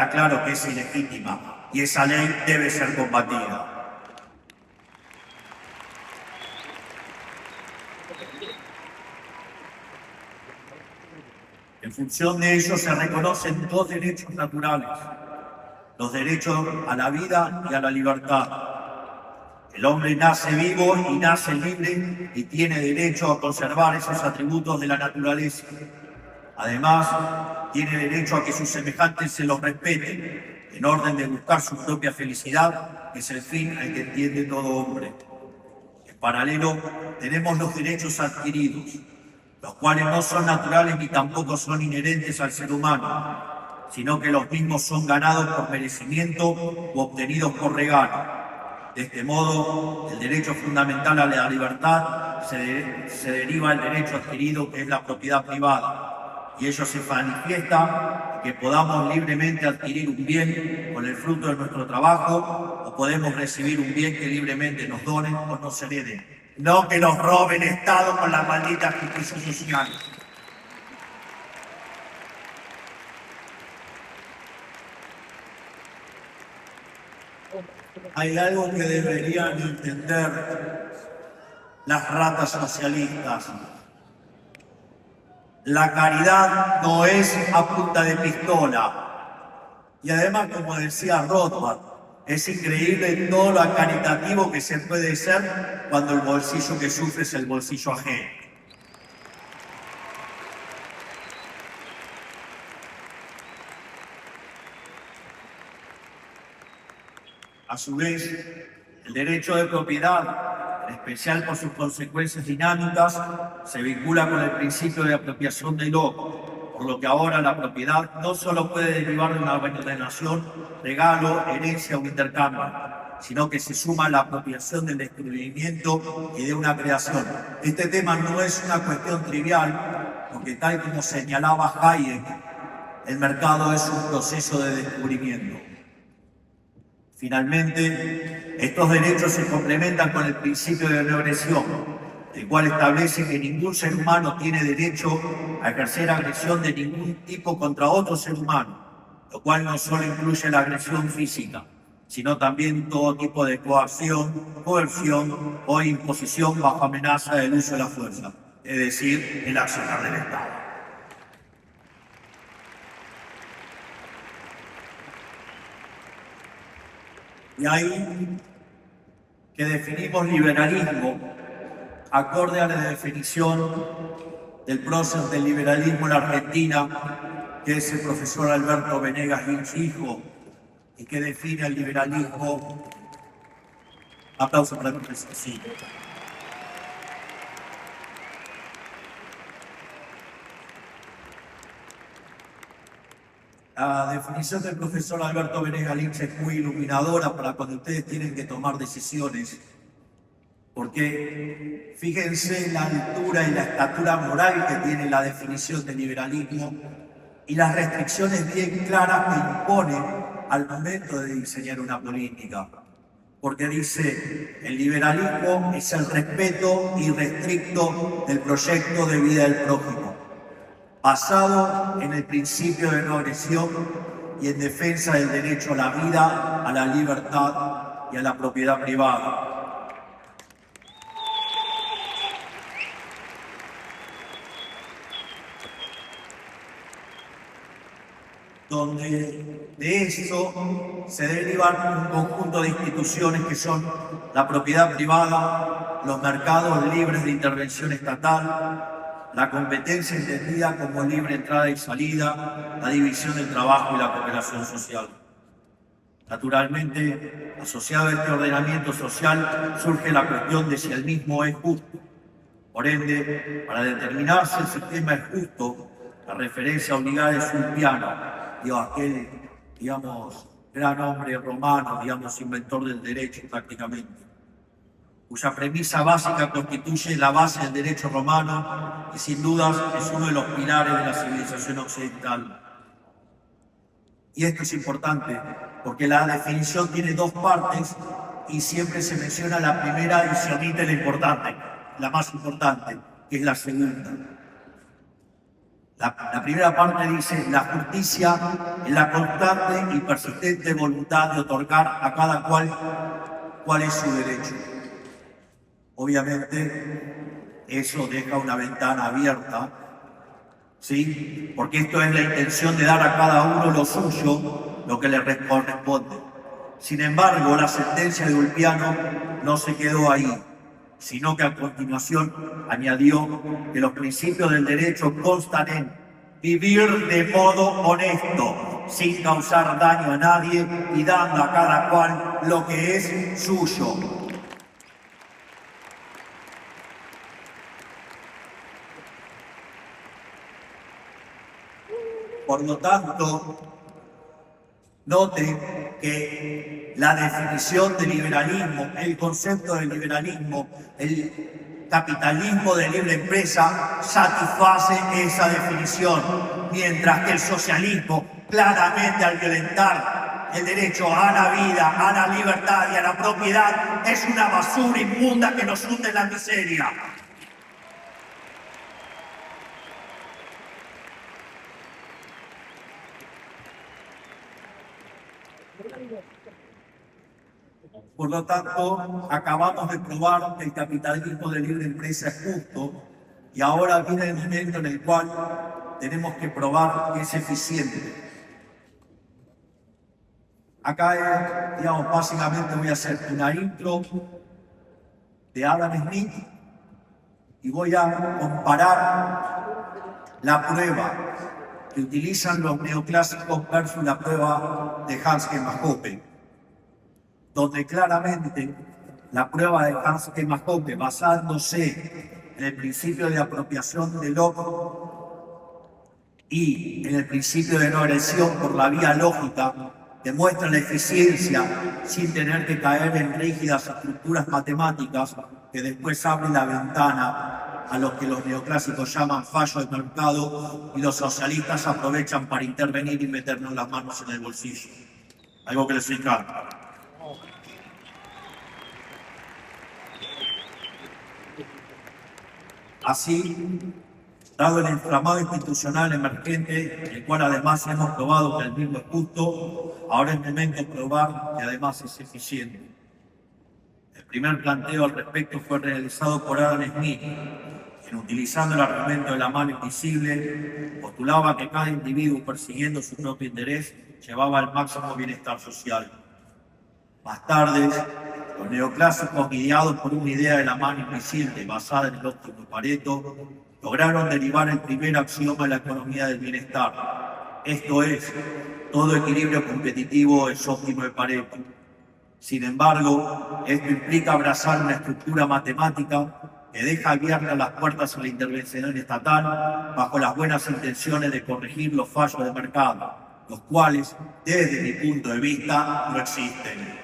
está claro que es ilegítima y esa ley debe ser combatida. En función de ello se reconocen dos derechos naturales: los derechos a la vida y a la libertad. El hombre nace vivo y nace libre y tiene derecho a conservar esos atributos de la naturaleza. Además, tiene derecho a que sus semejantes se los respeten, en orden de buscar su propia felicidad, que es el fin al que entiende todo hombre. En paralelo, tenemos los derechos adquiridos, los cuales no son naturales ni tampoco son inherentes al ser humano, sino que los mismos son ganados por merecimiento u obtenidos por regalo. De este modo, el derecho fundamental a la libertad se deriva del derecho adquirido, que es la propiedad privada, y ello se manifiesta en que podamos libremente adquirir un bien con el fruto de nuestro trabajo, o podemos recibir un bien que libremente nos donen o nos hereden. No que nos robe el Estado con la maldita justicia social. Hay algo que deberían entender las ratas socialistas. La caridad no es a punta de pistola. Y además, como decía Rothbard, es increíble todo lo caritativo que se puede ser cuando el bolsillo que sufre es el bolsillo ajeno. A su vez, el derecho de propiedad, en especial por sus consecuencias dinámicas, se vincula con el principio de apropiación del otro, por lo que ahora la propiedad no solo puede derivar de una ordenación, regalo, herencia o intercambio, sino que se suma a la apropiación del descubrimiento y de una creación. Este tema no es una cuestión trivial, porque tal como señalaba Hayek, el mercado es un proceso de descubrimiento. Finalmente, estos derechos se complementan con el principio de no agresión, el cual establece que ningún ser humano tiene derecho a ejercer agresión de ningún tipo contra otro ser humano, lo cual no solo incluye la agresión física, sino también todo tipo de coacción, coerción o imposición bajo amenaza del uso de la fuerza, es decir, el accionar del Estado. Y ahí que definimos liberalismo acorde a la definición del prócer del liberalismo en Argentina, que es el profesor Alberto Venegas Lynch hijo, y que define el liberalismo. Aplauso para el profesor. Sí. La definición del profesor Alberto Venegas Lynch es muy iluminadora para cuando ustedes tienen que tomar decisiones, porque fíjense la altura y la estatura moral que tiene la definición del liberalismo y las restricciones bien claras que impone al momento de diseñar una política. Porque dice, el liberalismo es el respeto irrestricto del proyecto de vida del prójimo, basado en el principio de no agresión y en defensa del derecho a la vida, a la libertad y a la propiedad privada. Donde de eso se derivan un conjunto de instituciones que son la propiedad privada, los mercados libres de intervención estatal, la competencia entendida como libre entrada y salida, la división del trabajo y la cooperación social. Naturalmente, asociado a este ordenamiento social, surge la cuestión de si el mismo es justo. Por ende, para determinar si el sistema es justo, la referencia obligada es Ulpiano, aquel, gran hombre romano, inventor del derecho prácticamente, cuya premisa básica constituye la base del derecho romano y sin dudas es uno de los pilares de la civilización occidental. Y esto es importante porque la definición tiene dos partes y siempre se menciona la primera y se omite la importante, la más importante, que es la segunda. La primera parte dice, la justicia es la constante y persistente voluntad de otorgar a cada cuál es su derecho. Obviamente, eso deja una ventana abierta, ¿sí? Porque esto es la intención de dar a cada uno lo suyo, lo que le corresponde. Sin embargo, la sentencia de Ulpiano no se quedó ahí, sino que a continuación añadió que los principios del derecho constan en vivir de modo honesto, sin causar daño a nadie y dando a cada cual lo que es suyo. Por lo tanto, note que la definición de liberalismo, el concepto de liberalismo, el capitalismo de libre empresa satisface esa definición, mientras que el socialismo, claramente al violentar el derecho a la vida, a la libertad y a la propiedad, es una basura inmunda que nos hunde en la miseria. Por lo tanto, acabamos de probar que el capitalismo de libre empresa es justo y ahora viene el momento en el cual tenemos que probar que es eficiente. Acá, digamos, básicamente voy a hacer una intro de Adam Smith y voy a comparar la prueba que utilizan los neoclásicos versus la prueba de Hans Hermann Hoppe, donde claramente la prueba de Hans Hermann Hoppe, basándose en el principio de apropiación de Locke y en el principio de no agresión por la vía lógica, demuestra la eficiencia sin tener que caer en rígidas estructuras matemáticas que después abren la ventana a lo que los neoclásicos llaman fallo de mercado y los socialistas aprovechan para intervenir y meternos las manos en el bolsillo. Algo que les encanta. Así, dado el entramado institucional emergente, el cual además hemos probado que el mismo es justo, ahora es momento de probar que además es eficiente. El primer planteo al respecto fue realizado por Adam Smith, quien, utilizando el argumento de la mano invisible, postulaba que cada individuo, persiguiendo su propio interés, llevaba al máximo bienestar social. Más tarde, los neoclásicos, guiados por una idea de la mano invisible basada en el óptimo Pareto, lograron derivar el primer axioma de la economía del bienestar. Esto es, todo equilibrio competitivo es óptimo de Pareto. Sin embargo, esto implica abrazar una estructura matemática que deja abiertas las puertas a la intervención estatal bajo las buenas intenciones de corregir los fallos de mercado, los cuales, desde mi punto de vista, no existen.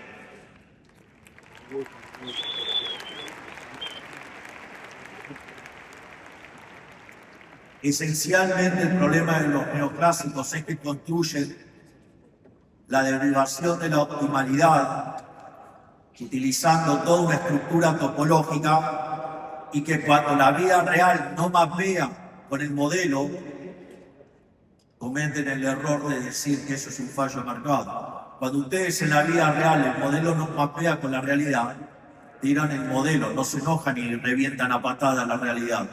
Esencialmente el problema de los neoclásicos es que construyen la derivación de la optimalidad utilizando toda una estructura topológica y que cuando la vida real no mapea con el modelo, cometen el error de decir que eso es un fallo de mercado. Cuando ustedes en la vida real el modelo no mapea con la realidad, tiran el modelo, no se enojan y revientan a patada la realidad.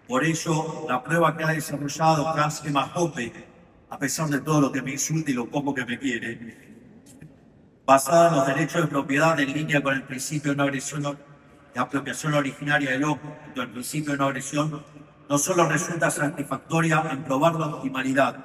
Por ello, la prueba que ha desarrollado Hans Hermann Hoppe, a pesar de todo lo que me insulta y lo poco que me quiere, basada en los derechos de propiedad en línea con el principio de no agresión de apropiación originaria del Locke, el principio de no agresión, no solo resulta satisfactoria en probar la optimalidad,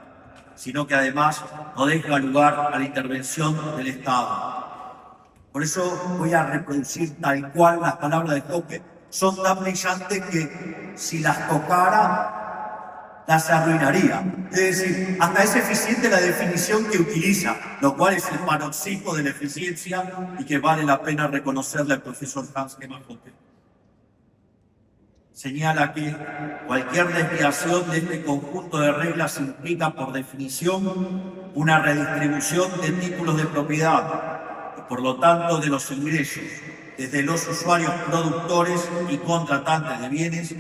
sino que además no deja lugar a la intervención del Estado. Por eso voy a reproducir tal cual las palabras de Hoppe. Son tan brillantes que si las tocara, las arruinaría. Es decir, hasta es eficiente la definición que utiliza, lo cual es el paroxismo de la eficiencia y que vale la pena reconocerle al profesor Hans Hermann Hoppe. Señala que cualquier desviación de este conjunto de reglas implica, por definición, una redistribución de títulos de propiedad, y por lo tanto de los ingresos, desde los usuarios productores y contratantes de bienes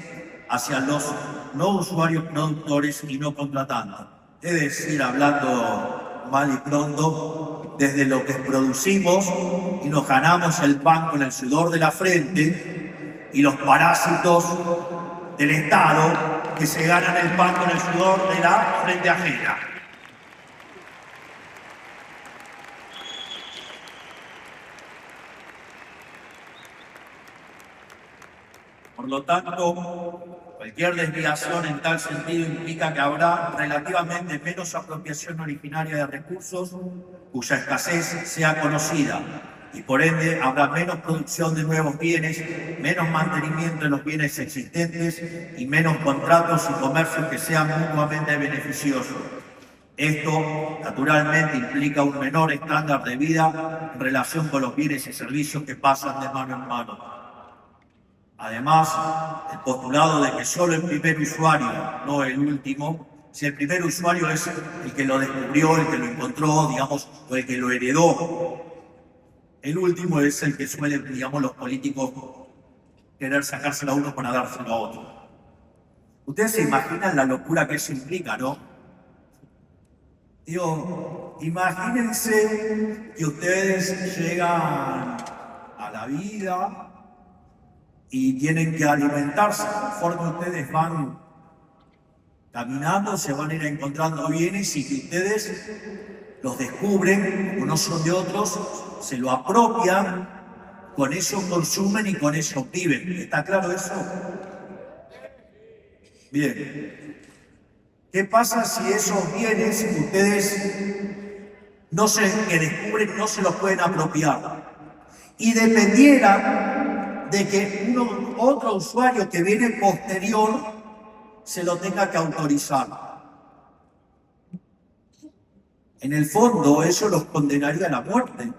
hacia los no usuarios productores y no contratantes. Es decir, hablando mal y pronto, desde lo que producimos y nos ganamos el pan con el sudor de la frente y los parásitos del Estado que se ganan el pan con el sudor de la frente ajena. Por lo tanto, cualquier desviación en tal sentido implica que habrá relativamente menos apropiación originaria de recursos cuya escasez sea conocida y por ende habrá menos producción de nuevos bienes, menos mantenimiento de los bienes existentes y menos contratos y comercios que sean mutuamente beneficiosos. Esto, naturalmente, implica un menor estándar de vida en relación con los bienes y servicios que pasan de mano en mano. Además, el postulado de que solo el primer usuario, no el último, si el primer usuario es el que lo descubrió, el que lo encontró, digamos, o el que lo heredó, el último es el que suelen, digamos, los políticos querer sacárselo a uno para dárselo a otro. Ustedes se imaginan la locura que eso implica, ¿no? Digo, imagínense que ustedes llegan a la vida y tienen que alimentarse. Conforme ustedes van caminando, se van a ir encontrando bienes y que ustedes los descubren, como no son de otros, se lo apropian, con eso consumen y con eso viven. ¿Está claro eso? Bien. ¿Qué pasa si esos bienes que ustedes que descubren no se los pueden apropiar? Y dependiera de que otro usuario que viene posterior se lo tenga que autorizar. En el fondo, eso los condenaría a la muerte.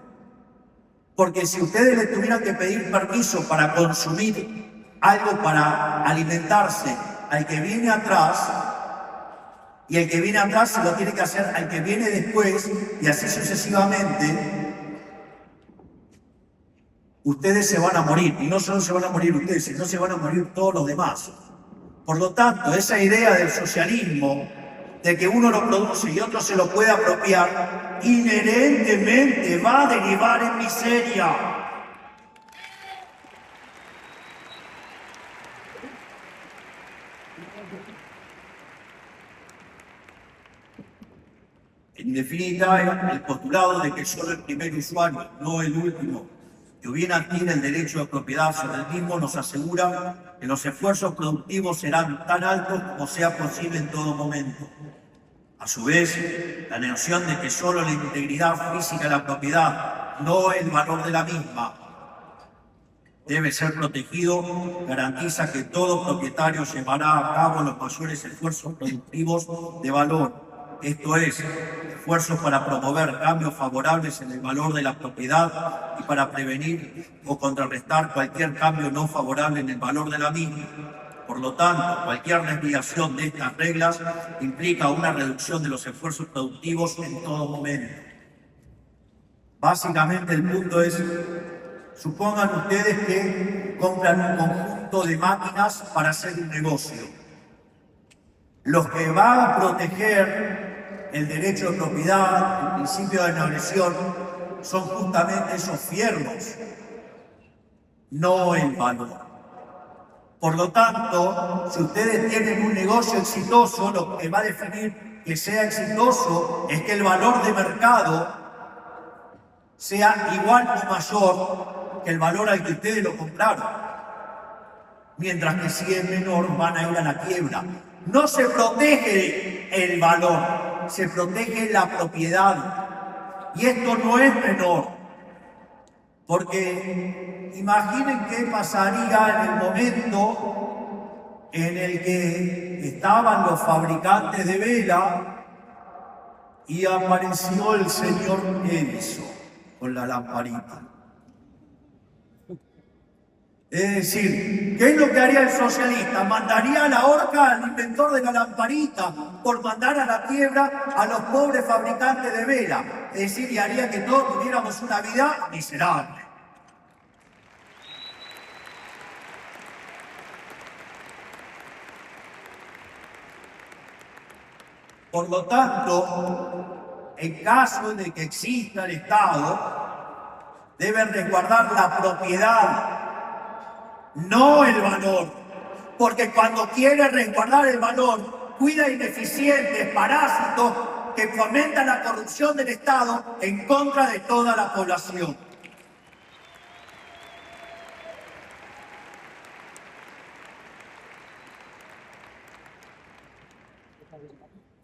Porque si ustedes le tuvieran que pedir permiso para consumir algo para alimentarse al que viene atrás, y el que viene atrás se lo tiene que hacer al que viene después, y así sucesivamente, ustedes se van a morir. Y no solo se van a morir ustedes, sino se van a morir todos los demás. Por lo tanto, esa idea del socialismo, de que uno lo produce y otro se lo puede apropiar, inherentemente va a derivar en miseria. En definitiva, el postulado de que solo el primer usuario, no el último, que bien adquiere el derecho de propiedad sobre el mismo, nos asegura que los esfuerzos productivos serán tan altos como sea posible en todo momento. A su vez, la noción de que solo la integridad física de la propiedad, no el valor de la misma, debe ser protegido, garantiza que todo propietario llevará a cabo los mayores esfuerzos productivos de valor, esto es, esfuerzos para promover cambios favorables en el valor de la propiedad y para prevenir o contrarrestar cualquier cambio no favorable en el valor de la misma. Por lo tanto, cualquier desviación de estas reglas implica una reducción de los esfuerzos productivos en todo momento. Básicamente el punto es, supongan ustedes que compran un conjunto de máquinas para hacer un negocio. Los que van a proteger el derecho de propiedad, el principio de no agresión, son justamente esos fierros, no el valor. Por lo tanto, si ustedes tienen un negocio exitoso, lo que va a definir que sea exitoso es que el valor de mercado sea igual o mayor que el valor al que ustedes lo compraron. Mientras que si es menor, van a ir a la quiebra. No se protege el valor, se protege la propiedad. Y esto no es menor, porque imaginen qué pasaría en el momento en el que estaban los fabricantes de vela y apareció el señor Edison con la lamparita. Es decir, ¿qué es lo que haría el socialista? Mandaría a la horca al inventor de la lamparita por mandar a la quiebra a los pobres fabricantes de vela. Es decir, y haría que todos tuviéramos una vida miserable. Por lo tanto, en caso de que exista el Estado, debe resguardar la propiedad, no el valor, porque cuando quiere resguardar el valor, cuida ineficientes, parásitos que fomentan la corrupción del Estado en contra de toda la población.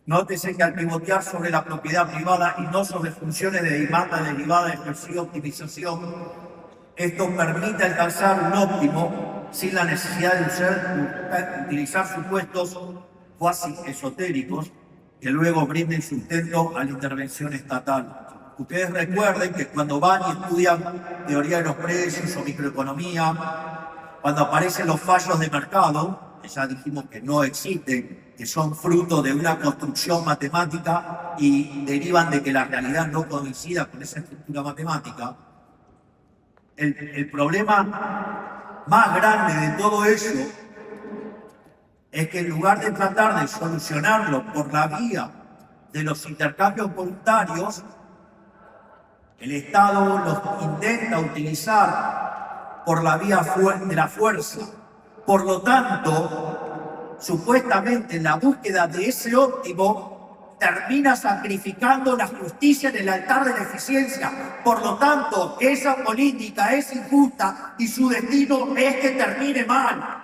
Nótese que al pivotear sobre la propiedad privada y no sobre funciones de demanda derivada de ejercicio optimización, esto permite alcanzar un óptimo sin la necesidad de utilizar supuestos cuasi esotéricos que luego brinden sustento a la intervención estatal. Ustedes recuerden que cuando van y estudian teoría de los precios o microeconomía, cuando aparecen los fallos de mercado, que ya dijimos que no existen, que son fruto de una construcción matemática y derivan de que la realidad no coincida con esa estructura matemática, el problema más grande de todo eso es que en lugar de tratar de solucionarlo por la vía de los intercambios voluntarios, el Estado los intenta utilizar por la vía de la fuerza. Por lo tanto, supuestamente en la búsqueda de ese óptimo, termina sacrificando la justicia en el altar de la eficiencia. Por lo tanto, esa política es injusta y su destino es que termine mal.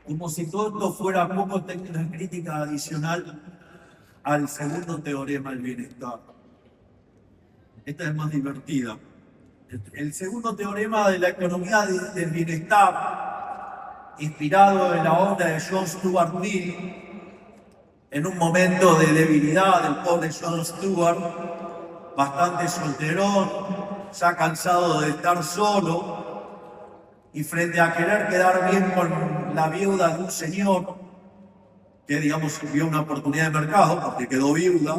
Como si todo esto fuera poco, tengo una crítica adicional al segundo teorema del bienestar. Esta es más divertida. El segundo teorema de la economía del bienestar, inspirado en la obra de John Stuart Mill, en un momento de debilidad del pobre John Stuart, bastante solterón, ya cansado de estar solo, y frente a querer quedar bien con la viuda de un señor, que digamos vio una oportunidad de mercado porque quedó viuda,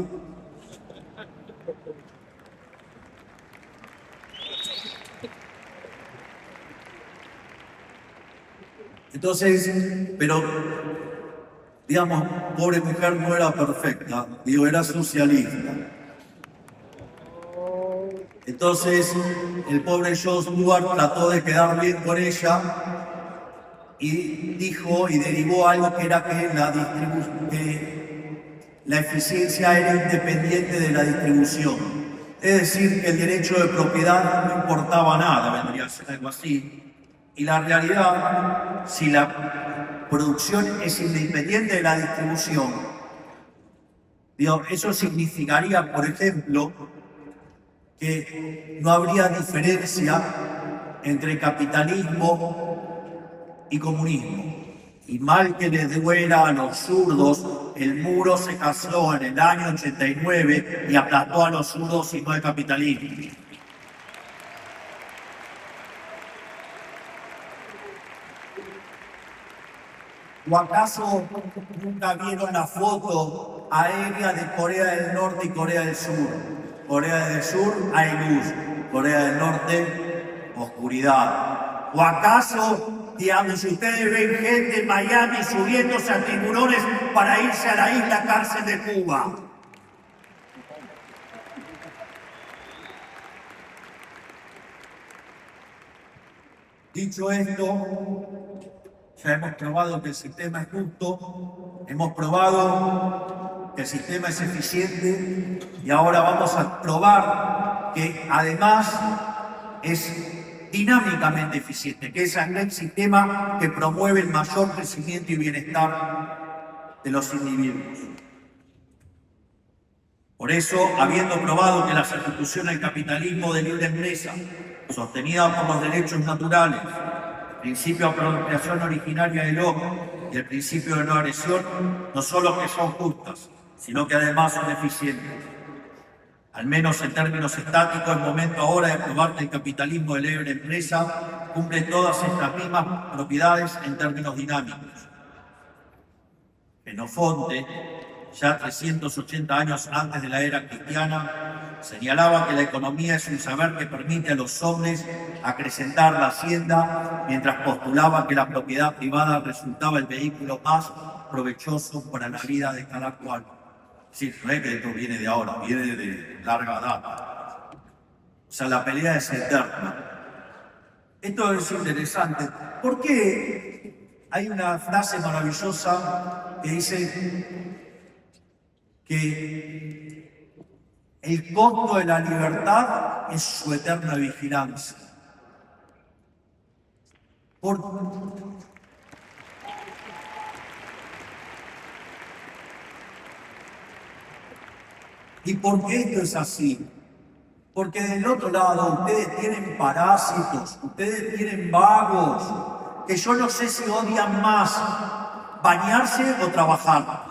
entonces, pero digamos, pobre mujer no era perfecta, digo, era socialista. Entonces, el pobre John Stuart trató de quedar bien con ella y dijo y derivó algo que era que la eficiencia era independiente de la distribución. Es decir, que el derecho de propiedad no importaba nada, vendría a ser algo así. Y la realidad, si la producción es independiente de la distribución, digo, eso significaría, por ejemplo, que no habría diferencia entre capitalismo y comunismo. Y mal que les duela a los zurdos, el muro se casó en el año 89 y aplastó a los zurdos y no el capitalismo. ¿O acaso nunca vieron la foto aérea de Corea del Norte y Corea del Sur? Corea del Sur hay luz, Corea del Norte oscuridad. ¿O acaso, digamos, ustedes ven gente en Miami subiéndose a tiburones para irse a la isla cárcel de Cuba? Dicho esto, ya hemos probado que el sistema es justo, hemos probado que el sistema es eficiente y ahora vamos a probar que además es dinámicamente eficiente, que es el sistema que promueve el mayor crecimiento y bienestar de los individuos. Por eso, habiendo probado que la sustitución al capitalismo de libre empresa, sostenida por los derechos naturales, el principio de apropiación originaria del hombre y el principio de no agresión, no solo que son justas, sino que además son eficientes. Al menos en términos estáticos, el momento ahora de probar que el capitalismo de libre empresa cumple todas estas mismas propiedades en términos dinámicos. Xenofonte, ya 380 años antes de la era cristiana, señalaba que la economía es un saber que permite a los hombres acrecentar la hacienda, mientras postulaba que la propiedad privada resultaba el vehículo más provechoso para la vida de cada cual. Sí, no es que esto viene de ahora, viene de larga data. O sea, la pelea es eterna. Esto es interesante. ¿Por qué hay una frase maravillosa que dice que el costo de la libertad es su eterna vigilancia? ¿Y por qué esto es así? Porque del otro lado ustedes tienen parásitos, ustedes tienen vagos, que yo no sé si odian más bañarse o trabajar.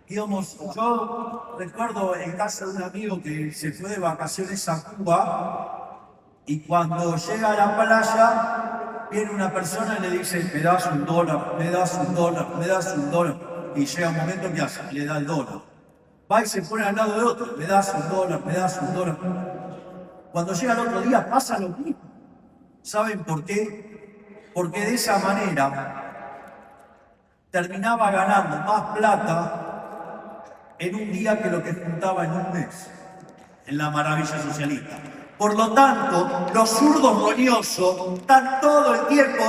Digamos, yo recuerdo el caso de un amigo que se fue de vacaciones a Cuba y cuando llega a la playa viene una persona y le dice, me das $1, me das $1, me das $1. Y llega un momento que hace, le da el dólar. Va y se pone al lado de otro, me das $1, me das $1. Cuando llega el otro día pasa lo mismo. ¿Saben por qué? Porque de esa manera terminaba ganando más plata en un día que lo que juntaba en un mes, en la maravilla socialista. Por lo tanto, los zurdos roñosos están todo el tiempo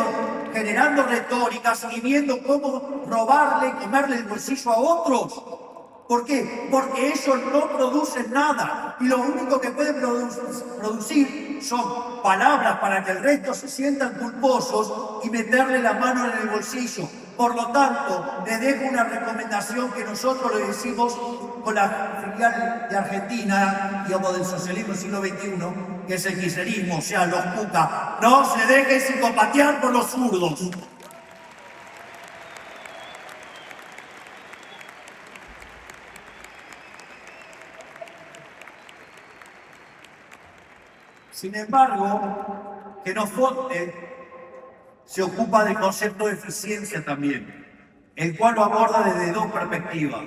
generando retóricas y viendo cómo robarle y comerle el bolsillo a otros. ¿Por qué? Porque ellos no producen nada y lo único que pueden producir son palabras para que el resto se sientan culposos y meterle la mano en el bolsillo. Por lo tanto, les dejo una recomendación que nosotros le decimos con la filial de Argentina, digamos del socialismo del siglo XXI, que es el kirchnerismo, o sea, los cuca. No se dejen psicopatear por los zurdos. Sin embargo, Xenofonte se ocupa del concepto de eficiencia también, el cual lo aborda desde dos perspectivas.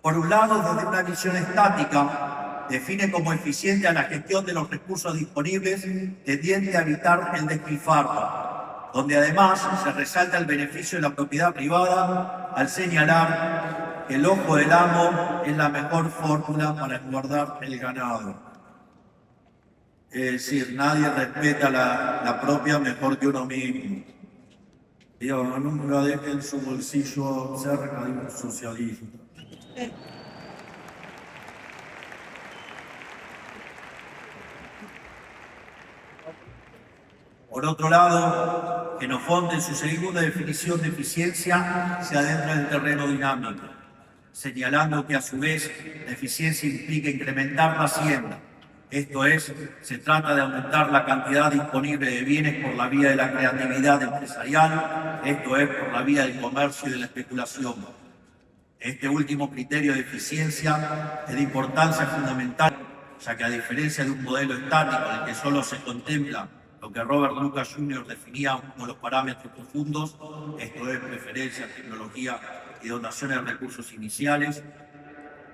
Por un lado, desde una visión estática, define como eficiente a la gestión de los recursos disponibles tendiente a evitar el despilfarro, donde además se resalta el beneficio de la propiedad privada al señalar que el ojo del amo es la mejor fórmula para guardar el ganado. Es decir, nadie respeta la propia mejor que uno mismo. Digo, nunca dejen su bolsillo cerca de un socialista. Por otro lado, Xenofonte, en su segunda definición de eficiencia, se adentra en el terreno dinámico, señalando que a su vez la eficiencia implica incrementar la hacienda. Esto es, se trata de aumentar la cantidad disponible de bienes por la vía de la creatividad empresarial, esto es, por la vía del comercio y de la especulación. Este último criterio de eficiencia es de importancia fundamental, ya que a diferencia de un modelo estático en el que solo se contempla lo que Robert Lucas Jr. definía como los parámetros profundos, esto es, preferencia, tecnología y donaciones de recursos iniciales.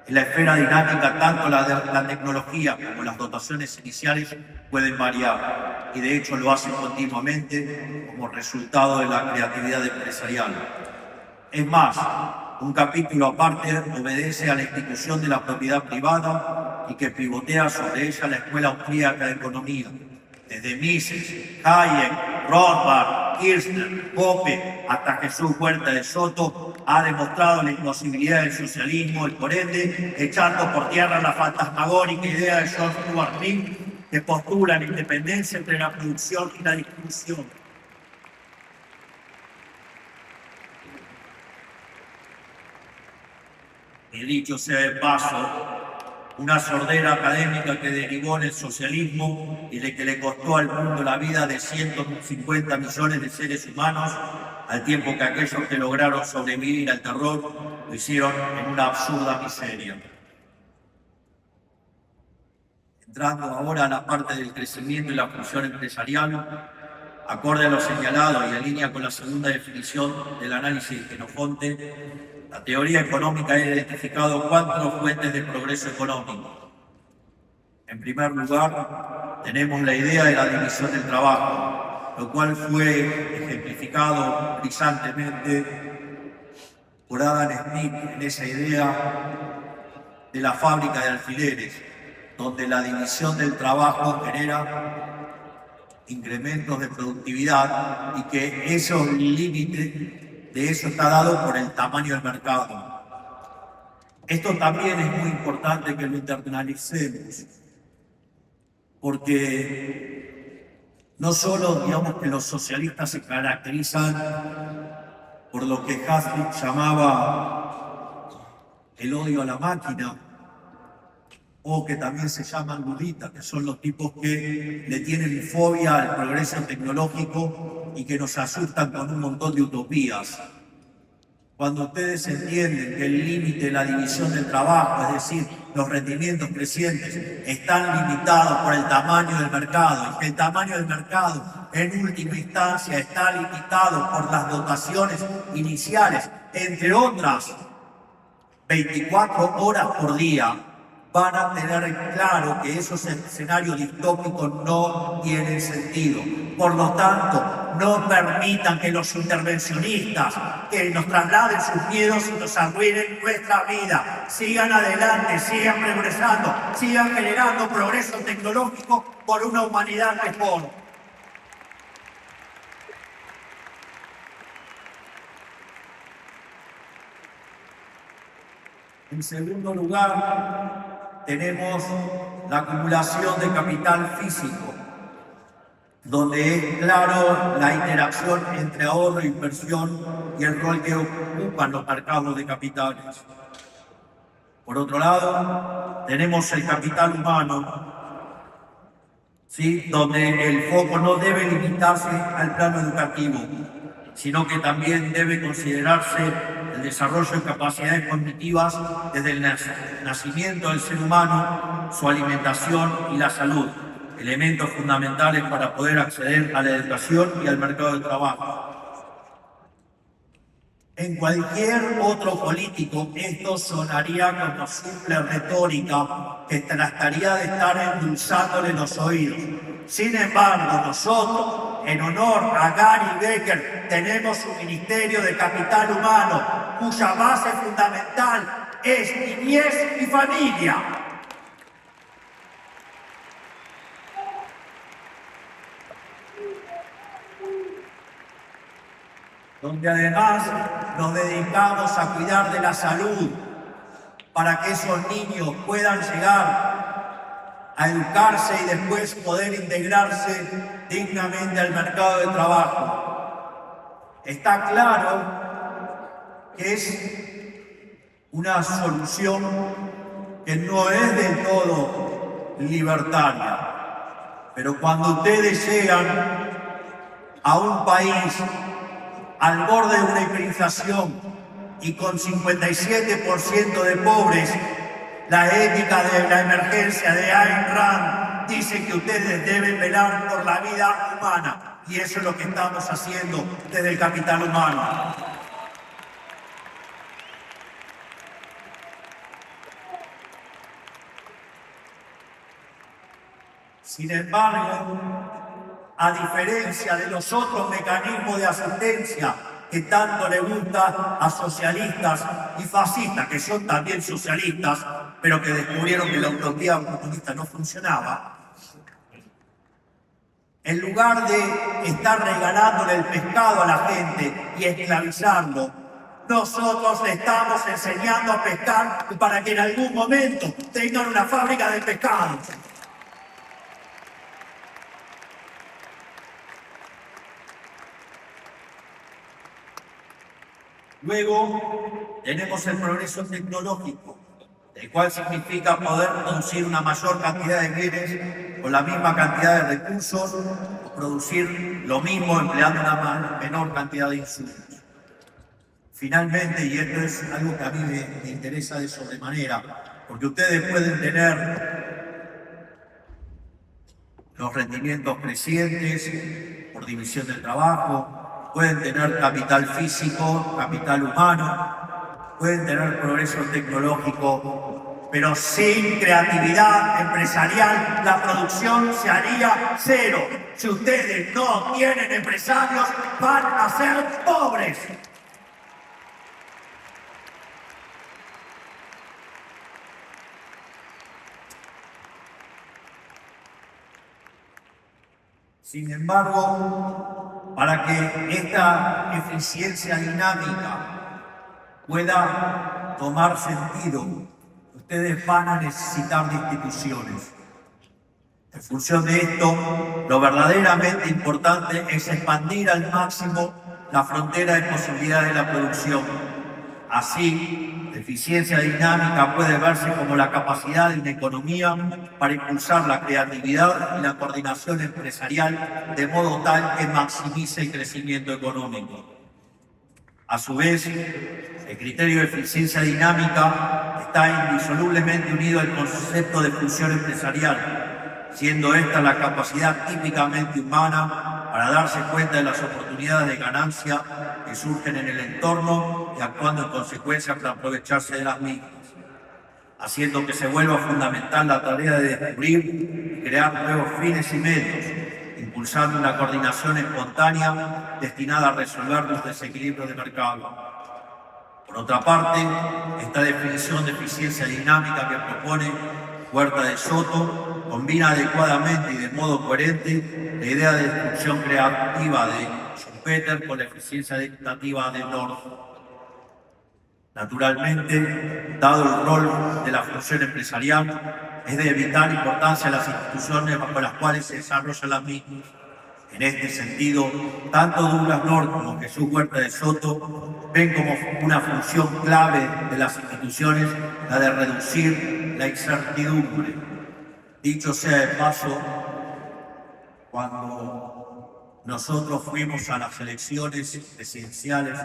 En la esfera dinámica, tanto la tecnología como las dotaciones iniciales pueden variar, y de hecho lo hacen continuamente como resultado de la creatividad empresarial. Es más, un capítulo aparte obedece a la institución de la propiedad privada y que pivotea sobre ella la Escuela Austríaca de Economía. Desde Mises, Hayek, Rothbard, Kirchner, Pope, hasta Jesús Huerta de Soto, ha demostrado la imposibilidad del socialismo y por ende echando por tierra la fantasmagórica idea de George Stuart Mill que postula la independencia entre la producción y la distribución. Y dicho sea de paso, una sordera académica que derivó en el socialismo y de que le costó al mundo la vida de 150 millones de seres humanos, al tiempo que aquellos que lograron sobrevivir al terror lo hicieron en una absurda miseria. Entrando ahora a la parte del crecimiento y la función empresarial, acorde a lo señalado y en línea con la segunda definición del análisis de Genofonte, la teoría económica ha identificado 4 fuentes de progreso económico. En primer lugar, tenemos la idea de la división del trabajo, lo cual fue ejemplificado brillantemente por Adam Smith en esa idea de la fábrica de alfileres, donde la división del trabajo genera incrementos de productividad y que esos límites de eso está dado por el tamaño del mercado. Esto también es muy importante que lo internalicemos, porque no solo digamos que los socialistas se caracterizan por lo que Hazlitt llamaba el odio a la máquina, o que también se llaman luditas, que son los tipos que le tienen fobia al progreso tecnológico y que nos asustan con un montón de utopías. Cuando ustedes entienden que el límite de la división del trabajo, es decir, los rendimientos crecientes, están limitados por el tamaño del mercado, y que el tamaño del mercado, en última instancia, está limitado por las dotaciones iniciales, entre otras, 24 horas por día, van a tener claro que esos escenarios distópicos no tienen sentido. Por lo tanto, no permitan que los intervencionistas que nos trasladen sus miedos y nos arruinen nuestra vida. Sigan adelante, sigan progresando, sigan generando progreso tecnológico por una humanidad mejor. En segundo lugar, tenemos la acumulación de capital físico, donde es claro la interacción entre ahorro, inversión y el rol que ocupan los mercados de capitales. Por otro lado, tenemos el capital humano, ¿sí?, donde el foco no debe limitarse al plano educativo, sino que también debe considerarse el desarrollo de capacidades cognitivas desde el nacimiento del ser humano, su alimentación y la salud, elementos fundamentales para poder acceder a la educación y al mercado de trabajo. En cualquier otro político esto sonaría como simple retórica que trataría de estar endulzándole los oídos. Sin embargo, nosotros, en honor a Gary Becker, tenemos un Ministerio de Capital Humano cuya base fundamental es niñez y familia. Donde además nos dedicamos a cuidar de la salud para que esos niños puedan llegar a educarse y después poder integrarse dignamente al mercado de trabajo. Está claro que es una solución que no es del todo libertaria, pero cuando ustedes llegan a un país al borde de una hiperinflación y con 57% de pobres, la ética de la emergencia de Ayn Rand dice que ustedes deben velar por la vida humana, y eso es lo que estamos haciendo desde el capital humano. Sin embargo, a diferencia de los otros mecanismos de asistencia que tanto le gusta a socialistas y fascistas, que son también socialistas, pero que descubrieron que la utopía comunista no funcionaba, en lugar de estar regalándole el pescado a la gente y esclavizarlo, nosotros le estamos enseñando a pescar para que en algún momento tengan una fábrica de pescado. Luego tenemos el progreso tecnológico, el cual significa poder producir una mayor cantidad de bienes con la misma cantidad de recursos o producir lo mismo empleando una menor cantidad de insumos. Finalmente, y esto es algo que a mí me interesa de sobremanera, porque ustedes pueden tener los rendimientos crecientes por división del trabajo, pueden tener capital físico, capital humano, pueden tener progreso tecnológico, pero sin creatividad empresarial la producción se haría cero. Si ustedes no tienen empresarios, van a ser pobres. Sin embargo, para que esta eficiencia dinámica pueda tomar sentido, ustedes van a necesitar de instituciones. En función de esto, lo verdaderamente importante es expandir al máximo la frontera de posibilidades de la producción. Así, la eficiencia dinámica puede verse como la capacidad de una economía para impulsar la creatividad y la coordinación empresarial de modo tal que maximice el crecimiento económico. A su vez, el criterio de eficiencia dinámica está indisolublemente unido al concepto de función empresarial, siendo esta la capacidad típicamente humana para darse cuenta de las oportunidades de ganancia que surgen en el entorno y actuando en consecuencia para aprovecharse de las mismas, haciendo que se vuelva fundamental la tarea de descubrir y crear nuevos fines y medios, impulsando una coordinación espontánea destinada a resolver los desequilibrios de mercado. Por otra parte, esta definición de eficiencia dinámica que propone Huerta de Soto combina adecuadamente y de modo coherente la idea de destrucción creativa de Schumpeter con la eficiencia dictativa de North. Naturalmente, dado el rol de la función empresarial, es de vital importancia las instituciones bajo las cuales se desarrollan las mismas. En este sentido, tanto Douglas North como Jesús Huerta de Soto ven como una función clave de las instituciones la de reducir la incertidumbre. Dicho sea de paso, cuando nosotros fuimos a las elecciones presidenciales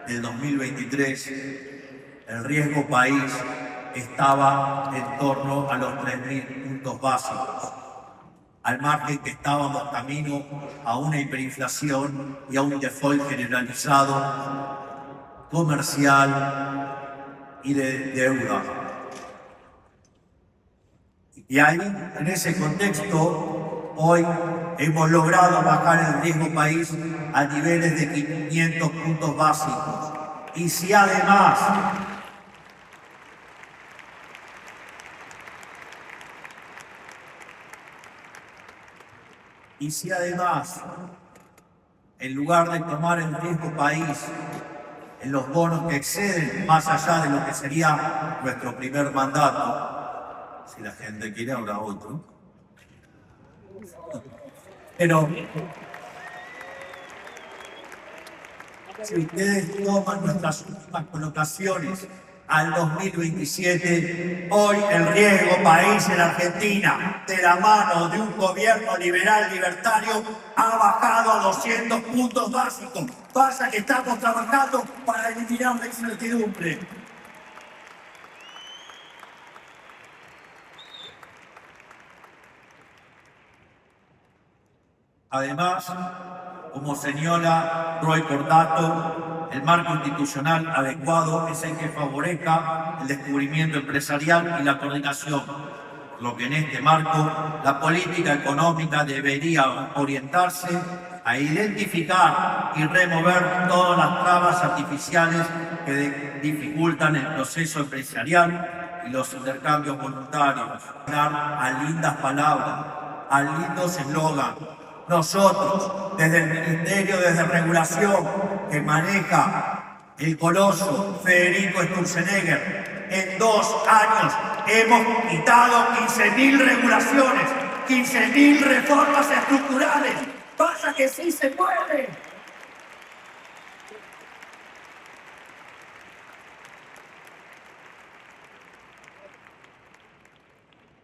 del 2023, el riesgo país estaba en torno a los 3.000 puntos básicos, al margen que estábamos camino a una hiperinflación y a un default generalizado, comercial y de deuda. Y ahí, en ese contexto, hoy hemos logrado bajar el riesgo país a niveles de 500 puntos básicos. Y si además en lugar de tomar el riesgo país en los bonos que exceden más allá de lo que sería nuestro primer mandato, si la gente quiere habrá otro, pero si ustedes toman nuestras últimas colocaciones al 2027, hoy el riesgo país en Argentina, de la mano de un gobierno liberal libertario, ha bajado a 200 puntos básicos. Pasa que estamos trabajando para eliminar la incertidumbre. Además, como señala Roy Cordato, el marco institucional adecuado es el que favorezca el descubrimiento empresarial y la coordinación, por lo que en este marco la política económica debería orientarse a identificar y remover todas las trabas artificiales que dificultan el proceso empresarial y los intercambios voluntarios. A lindas palabras, a lindos eslogans. Nosotros, desde el Ministerio de Regulación que maneja el coloso Federico Sturzenegger, en 2 años hemos quitado 15.000 regulaciones, 15.000 reformas estructurales. ¡Pasa que sí se puede!